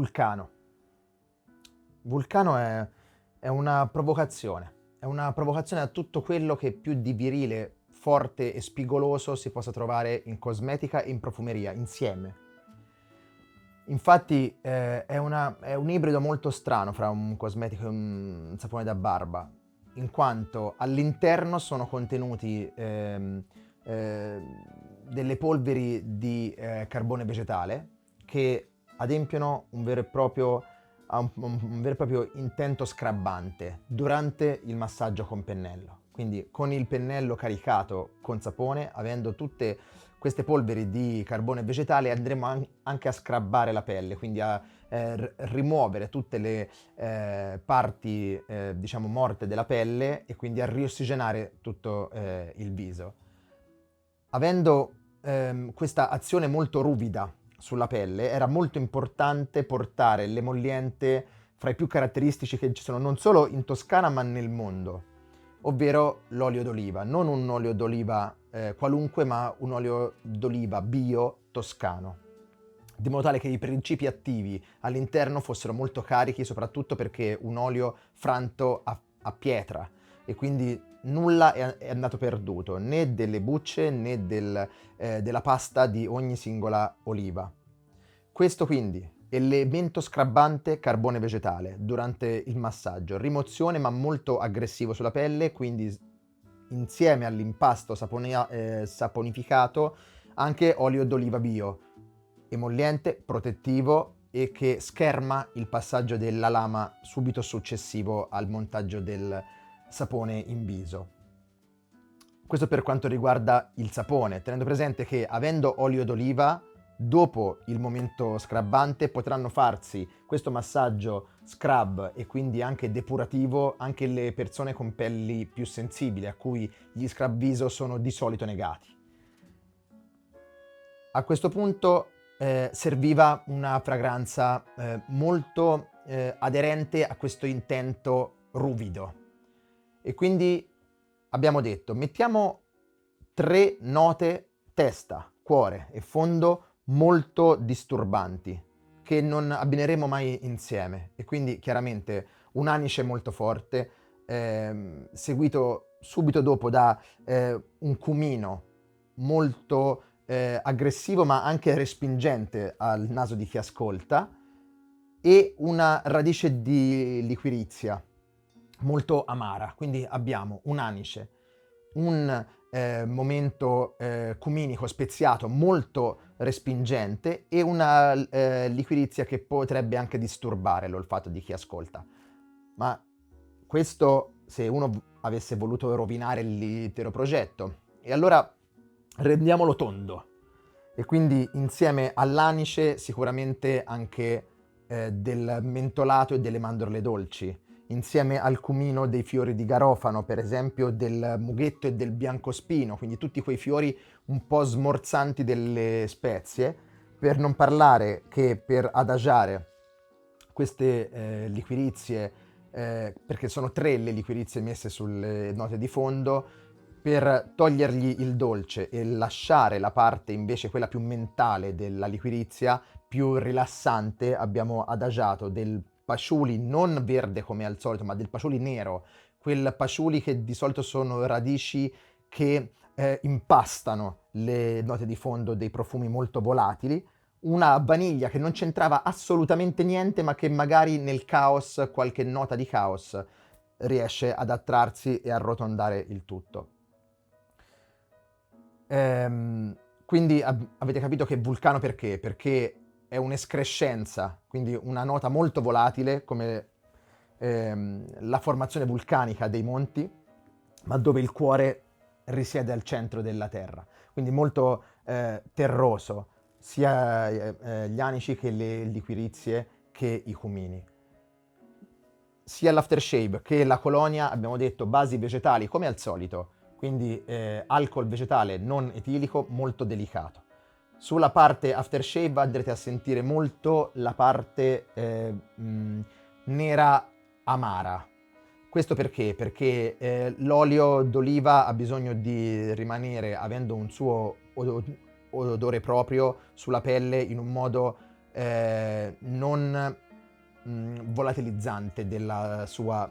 Vulcano. Vulcano è una provocazione. È una provocazione a tutto quello che più di virile, forte e spigoloso si possa trovare in cosmetica e in profumeria, insieme. Infatti è un ibrido molto strano fra un cosmetico e un sapone da barba, in quanto all'interno sono contenuti delle polveri di carbone vegetale che adempiono un vero e proprio intento scrabbante durante il massaggio con pennello. Quindi con il pennello caricato con sapone, avendo tutte queste polveri di carbone vegetale, andremo anche a scrabbare la pelle, quindi a rimuovere tutte le parti diciamo morte della pelle e quindi a riossigenare tutto il viso. Avendo questa azione molto ruvida sulla pelle, era molto importante portare l'emolliente fra i più caratteristici che ci sono non solo in Toscana ma nel mondo, ovvero l'olio d'oliva. Non un olio d'oliva qualunque, ma un olio d'oliva bio toscano, di modo tale che i principi attivi all'interno fossero molto carichi, soprattutto perché un olio franto a pietra, e quindi nulla è andato perduto, né delle bucce né della pasta di ogni singola oliva. Questo quindi, elemento scrabbante carbone vegetale durante il massaggio, rimozione ma molto aggressivo sulla pelle, quindi insieme all'impasto saponificato anche olio d'oliva bio, emolliente, protettivo e che scherma il passaggio della lama subito successivo al montaggio del sapone in viso. Questo per quanto riguarda il sapone, tenendo presente che avendo olio d'oliva, dopo il momento scrabbante potranno farsi questo massaggio scrub e quindi anche depurativo anche le persone con pelli più sensibili, a cui gli scrub viso sono di solito negati. A questo punto serviva una fragranza molto aderente a questo intento ruvido, e quindi abbiamo detto mettiamo 3 note testa, cuore e fondo molto disturbanti che non abbineremo mai insieme, e quindi chiaramente un anice molto forte seguito subito dopo da un cumino molto aggressivo ma anche respingente al naso di chi ascolta, e una radice di liquirizia molto amara. Quindi abbiamo un anice, un momento cuminico speziato molto respingente e una liquirizia che potrebbe anche disturbare l'olfatto di chi ascolta. Ma questo se uno avesse voluto rovinare l'intero progetto. E allora rendiamolo tondo. E quindi insieme all'anice sicuramente anche del mentolato e delle mandorle dolci, insieme al cumino dei fiori di garofano, per esempio del mughetto e del biancospino, quindi tutti quei fiori un po' smorzanti delle spezie, per non parlare che per adagiare queste liquirizie, perché sono 3 le liquirizie messe sulle note di fondo, per togliergli il dolce e lasciare la parte invece quella più mentale della liquirizia, più rilassante, abbiamo adagiato del patchouli non verde come al solito, ma del patchouli nero, quel patchouli che di solito sono radici che impastano le note di fondo dei profumi molto volatili, una vaniglia che non c'entrava assolutamente niente, ma che magari nel caos, qualche nota di caos, riesce ad attrarsi e arrotondare il tutto. Quindi avete capito che vulcano perché? Perché è un'escrescenza, quindi una nota molto volatile come la formazione vulcanica dei monti, ma dove il cuore risiede al centro della terra, quindi molto terroso, sia gli anici che le liquirizie che i cumini. Sia l'aftershave che la colonia abbiamo detto basi vegetali come al solito, quindi alcol vegetale non etilico molto delicato. Sulla parte aftershave andrete a sentire molto la parte nera amara. Questo perché? Perché l'olio d'oliva ha bisogno di rimanere, avendo un suo odore proprio sulla pelle, in un modo non volatilizzante della sua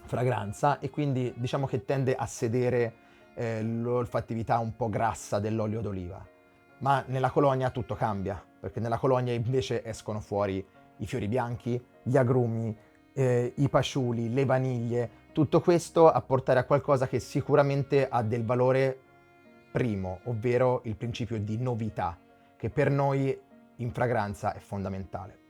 fragranza, e quindi diciamo che tende a sedere l'olfattività un po' grassa dell'olio d'oliva. Ma nella colonia tutto cambia, perché nella colonia invece escono fuori i fiori bianchi, gli agrumi, i pasciuli, le vaniglie, tutto questo a portare a qualcosa che sicuramente ha del valore primo, ovvero il principio di novità, che per noi in fragranza è fondamentale.